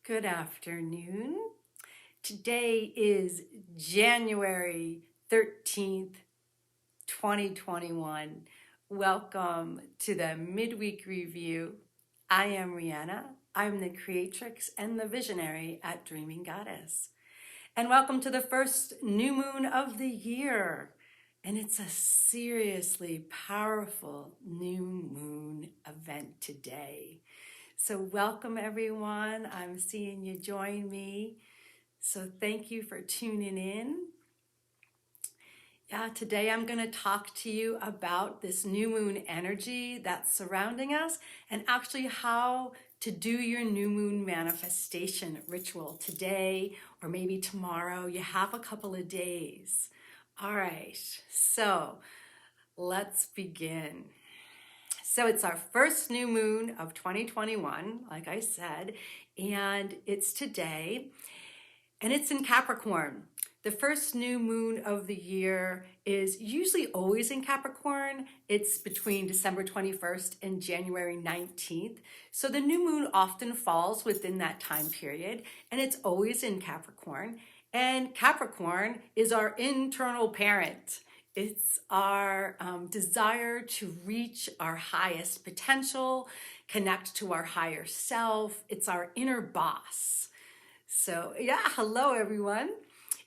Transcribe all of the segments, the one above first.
Good afternoon. Today is January 13th, 2021. Welcome to the Midweek Review. I am Rihanna. I'm the creatrix and the visionary at Dreaming Goddess. And welcome to the first new moon of the year. And it's a seriously powerful new moon event today. So welcome everyone. I'm seeing you join me. So thank you for tuning in. Today I'm going to talk to you about this new moon energy that's surrounding us and actually how to do your new moon manifestation ritual today or maybe tomorrow. You have a couple of days. All right, so let's begin. So it's our first new moon of 2021, like I said, and it's today, and it's in Capricorn. The first new moon of the year is usually always in Capricorn. It's between December 21st and January 19th. So the new moon often falls within that time period, and it's always in Capricorn. And Capricorn is our internal parent. It's our desire to reach our highest potential, connect to our higher self. It's our inner boss. So hello everyone.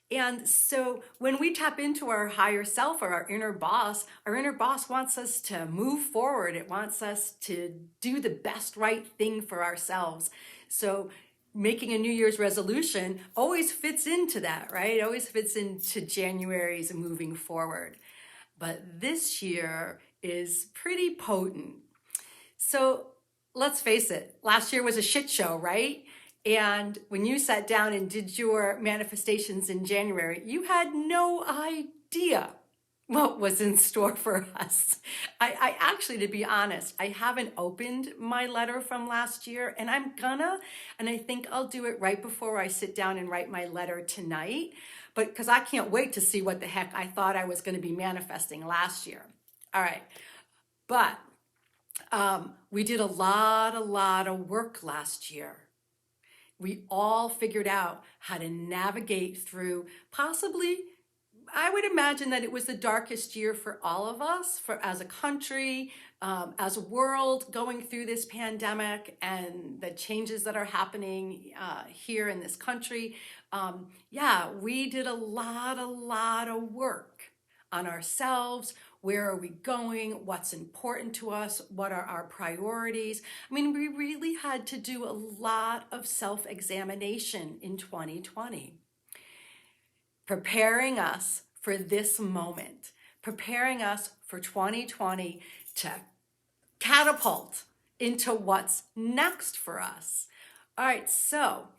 And so when we tap into our higher self or our inner boss wants us to move forward. It wants us to do the best right thing for ourselves. So making a New Year's resolution always fits into that, right? It always fits into January's moving forward. But this year is pretty potent. So let's face it, last year was a shit show, right? And when you sat down and did your manifestations in January, you had no idea what was in store for us. I actually, to be honest, I haven't opened my letter from last year, and I think I'll do it right before I sit down and write my letter tonight, but because I can't wait to see what the heck I thought I was going to be manifesting last year. All right, but we did a lot of work last year. We all figured out how to navigate through possibly, I would imagine that it was the darkest year for all of us, as a country, as a world going through this pandemic and the changes that are happening here in this country. We did a lot of work on ourselves. Where are we going? What's important to us? What are our priorities? I mean, we really had to do a lot of self-examination in 2020. Preparing us for this moment, preparing us for 2020 to catapult into what's next for us. All right, so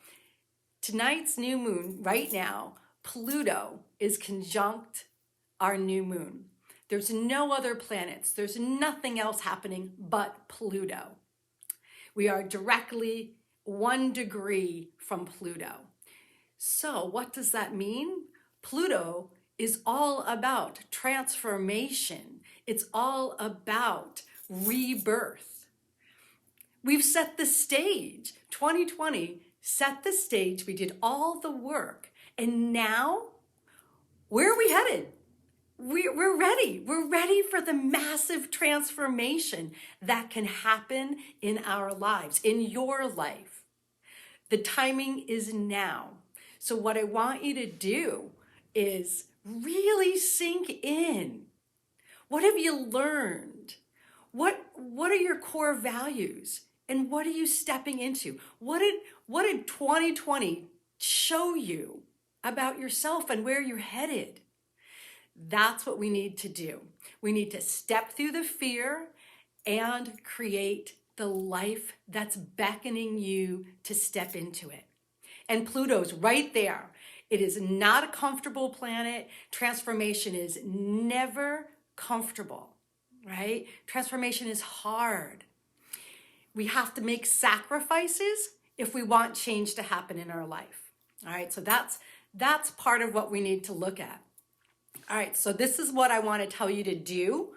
tonight's new moon, right now, Pluto is conjunct our new moon. There's no other planets. There's nothing else happening but Pluto. We are directly 1 degree from Pluto. So what does that mean? Pluto is all about transformation. It's all about rebirth. We've set the stage. 2020 set the stage. We did all the work. And now, where are we headed? We're ready. We're ready for the massive transformation that can happen in our lives, in your life. The timing is now. So what I want you to do is really sink in. What have you learned? What are your core values? And what are you stepping into? What did 2020 show you about yourself and where you're headed? That's what we need to do. We need to step through the fear and create the life that's beckoning you to step into it. And Pluto's right there. It is not a comfortable planet. Transformation is never comfortable, right? Transformation is hard. We have to make sacrifices if we want change to happen in our life. All right, so that's part of what we need to look at. All right, so this is what I want to tell you to do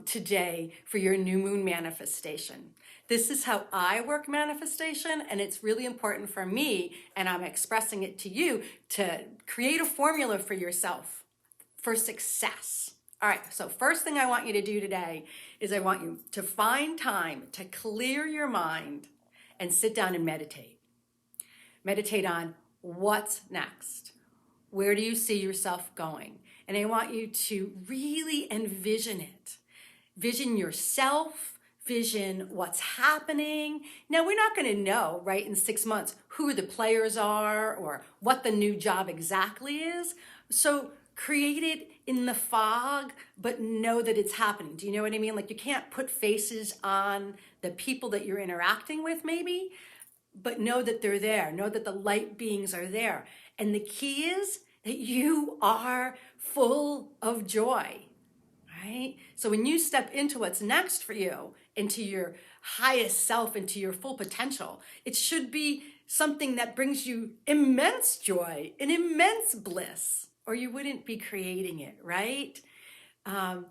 today for your new moon manifestation. This is how I work manifestation, and it's really important for me, and I'm expressing it to you, to create a formula for yourself for success. All right, so first thing I want you to do today is I want you to find time to clear your mind and sit down and meditate. Meditate on what's next. Where do you see yourself going? And I want you to really envision it. Vision yourself, vision what's happening. Now, we're not going to know, right, in 6 months who the players are or what the new job exactly is. So create it in the fog, but know that it's happening. Do you know what I mean? Like, you can't put faces on the people that you're interacting with, maybe, but know that they're there. Know that the light beings are there. And the key is that you are full of joy, right? So when you step into what's next for you, into your highest self, into your full potential, it should be something that brings you immense joy and immense bliss, or you wouldn't be creating it, right? I'm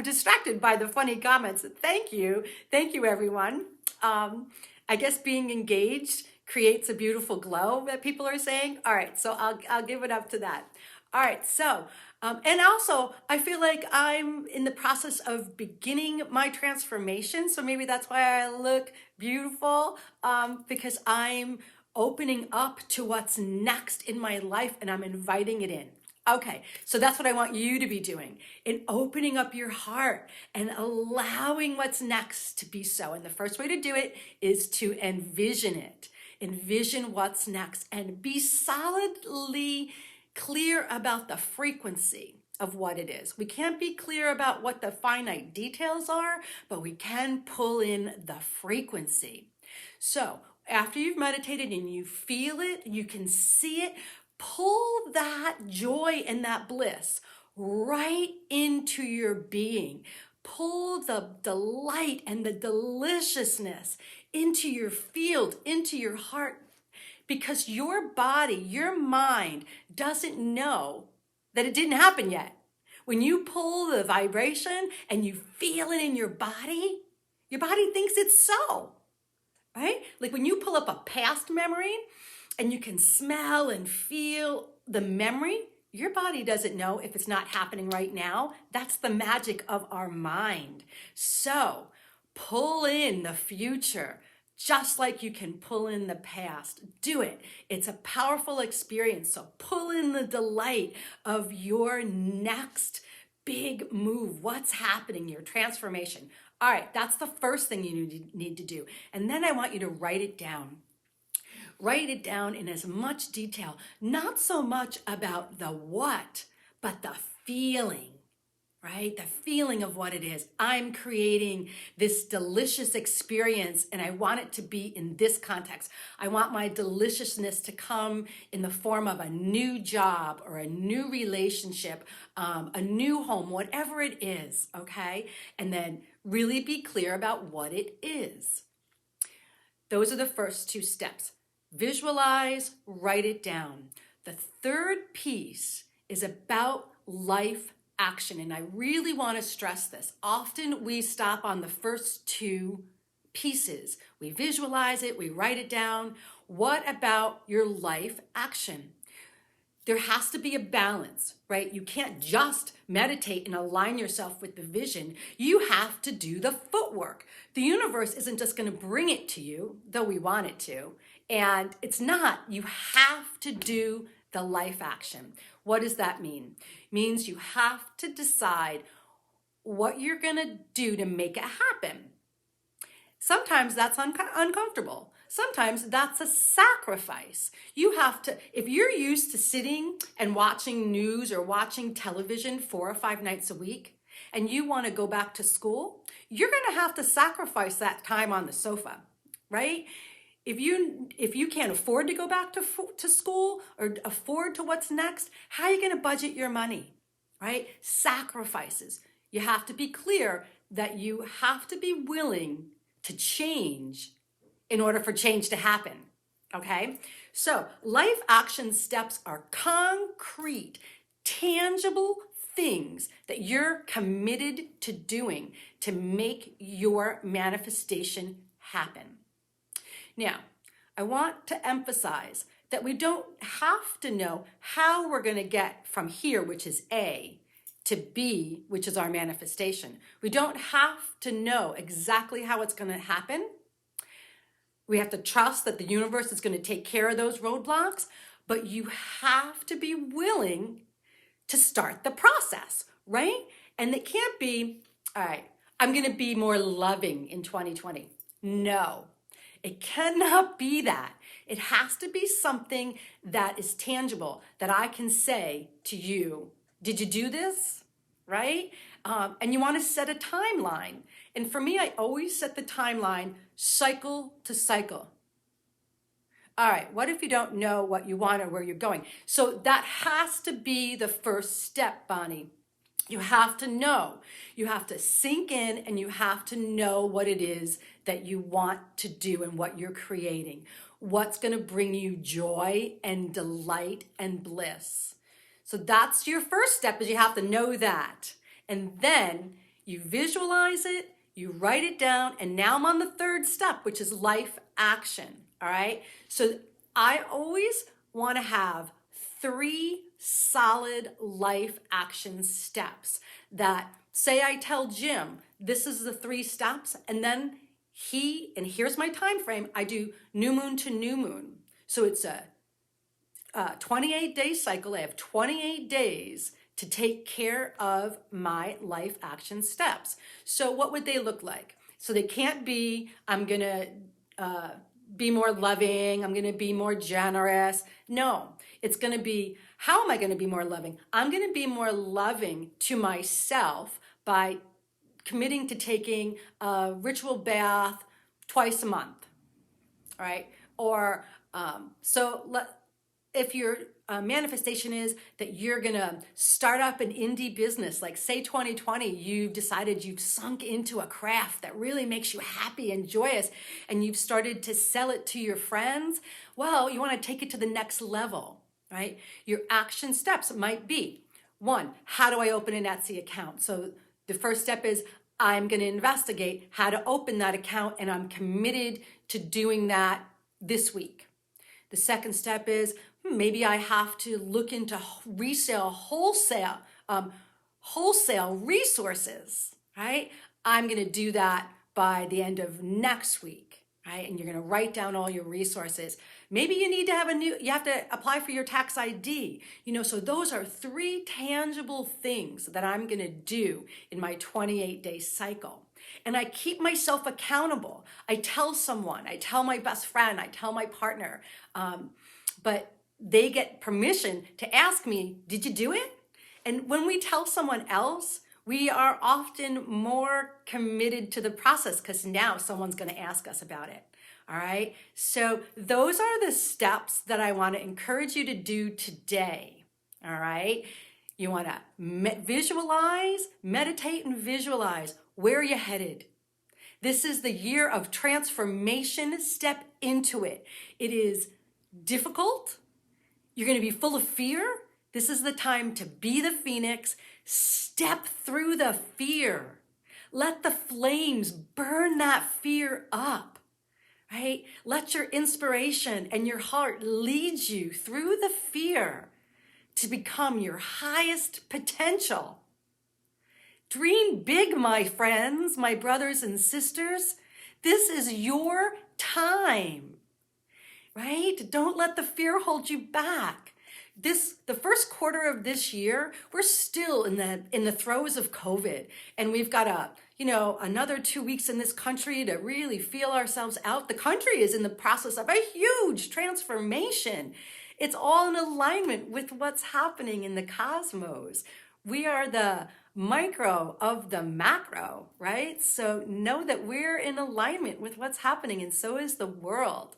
distracted by the funny comments. Thank you everyone. I guess being engaged creates a beautiful glow that people are saying. All right, so I'll give it up to that. All right, so, and also I feel like I'm in the process of beginning my transformation. So maybe that's why I look beautiful, because I'm opening up to what's next in my life and I'm inviting it in. Okay, so that's what I want you to be doing, in opening up your heart and allowing what's next to be so. And the first way to do it is to envision it. Envision what's next and be solidly clear about the frequency of what it is. We can't be clear about what the finite details are, but we can pull in the frequency. So after you've meditated and you feel it, you can see it, pull that joy and that bliss right into your being. Pull the delight and the deliciousness into your field, into your heart, because your body, your mind doesn't know that it didn't happen yet. When you pull the vibration and you feel it in your body thinks it's so, right? Like when you pull up a past memory and you can smell and feel the memory, your body doesn't know if it's not happening right now. That's the magic of our mind. So pull in the future, just like you can pull in the past. Do it. It's a powerful experience. So pull in the delight of your next big move. What's happening, your transformation. All right, that's the first thing you need to do. And then I want you to write it down. Write it down in as much detail, not so much about the what, but the feeling, right? The feeling of what it is. I'm creating this delicious experience and I want it to be in this context. I want my deliciousness to come in the form of a new job or a new relationship, a new home, whatever it is, okay? And then really be clear about what it is. Those are the first two steps. Visualize, write it down. The third piece is about life action, and I really want to stress this. Often we stop on the first two pieces. We visualize it, we write it down. What about your life action? There has to be a balance, right? You can't just meditate and align yourself with the vision. You have to do the footwork. The universe isn't just going to bring it to you, though we want it to. And it's not. You have to do the life action. What does that mean? It means you have to decide what you're going to do to make it happen. Sometimes that's uncomfortable. Sometimes that's a sacrifice. You have to, if you're used to sitting and watching news or watching television 4 or 5 nights a week, and you want to go back to school, you're going to have to sacrifice that time on the sofa, right? If you can't afford to go back to school or afford to what's next, how are you going to budget your money, right? Sacrifices. You have to be clear that you have to be willing to change in order for change to happen, okay? So life action steps are concrete, tangible, things that you're committed to doing to make your manifestation happen. Now, I want to emphasize that we don't have to know how we're going to get from here, which is A, to B, which is our manifestation. We don't have to know exactly how it's going to happen. We have to trust that the universe is going to take care of those roadblocks, but you have to be willing to start the process, right? And it can't be, all right, I'm going to be more loving in 2020. No, it cannot be that. It has to be something that is tangible, that I can say to you, did you do this? Right? And you want to set a timeline. And for me, I always set the timeline cycle to cycle. All right, what if you don't know what you want or where you're going? So that has to be the first step, Bonnie. You have to know. You have to sink in and you have to know what it is that you want to do and what you're creating. What's going to bring you joy and delight and bliss. So that's your first step, is you have to know that. And then you visualize it, you write it down, and now I'm on the third step, which is life action. All right. So I always want to have 3 solid life action steps that, say I tell Jim, this is the 3 steps, and then and here's my time frame, I do new moon to new moon. So it's a 28-day cycle. I have 28 days to take care of my life action steps. So what would they look like? So they can't be, I'm going to be more loving, I'm going to be more generous. No, it's going to be, how am I going to be more loving? I'm going to be more loving to myself by committing to taking a ritual bath twice a month, all right? Or if your manifestation is that you're gonna start up an indie business, like say 2020, you've decided you've sunk into a craft that really makes you happy and joyous, and you've started to sell it to your friends, well, you wanna take it to the next level, right? Your action steps might be, 1, how do I open an Etsy account? So the first step is, I'm gonna investigate how to open that account, and I'm committed to doing that this week. The second step is, maybe I have to look into wholesale resources, right? I'm going to do that by the end of next week, right? And you're going to write down all your resources. Maybe you need to you have to apply for your tax ID. So those are 3 tangible things that I'm going to do in my 28-day cycle. And I keep myself accountable. I tell someone, I tell my best friend, I tell my partner, but they get permission to ask me, did you do it? And when we tell someone else, we are often more committed to the process because now someone's going to ask us about it. All right. So those are the steps that I want to encourage you to do today. All right. You want to meditate and visualize where you're headed. This is the year of transformation. Step into it. It is difficult. You're going to be full of fear. This is the time to be the phoenix. Step through the fear. Let the flames burn that fear up, right? Let your inspiration and your heart lead you through the fear to become your highest potential. Dream big, my friends, my brothers and sisters. This is your time. Right? Don't let the fear hold you back. The first quarter of this year, we're still in the throes of COVID, and we've got another 2 weeks in this country to really feel ourselves out. The country is in the process of a huge transformation. It's all in alignment with what's happening in the cosmos. We are the micro of the macro, right? So know that we're in alignment with what's happening, and so is the world.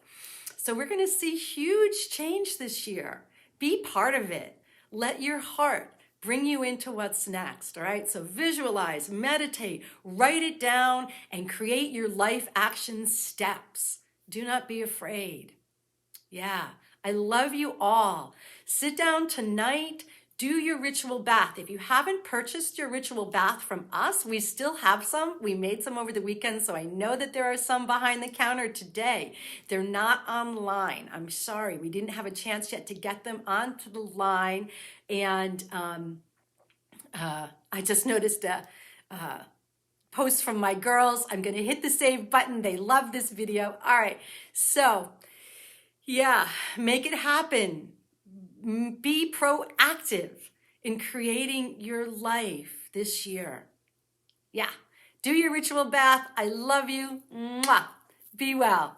So we're going to see huge change this year. Be part of it. Let your heart bring you into what's next, all right? So visualize, meditate, write it down, and create your life action steps. Do not be afraid. Yeah, I love you all. Sit down tonight, do your ritual bath. If you haven't purchased your ritual bath from us, we still have some. We made some over the weekend, so I know that there are some behind the counter today. They're not online. I'm sorry, we didn't have a chance yet to get them onto the line. And I just noticed a post from my girls. I'm going to hit the save button. They love this video. All right, so yeah, make it happen. Be proactive in creating your life this year. Yeah, do your ritual bath. I love you. Mwah. Be well.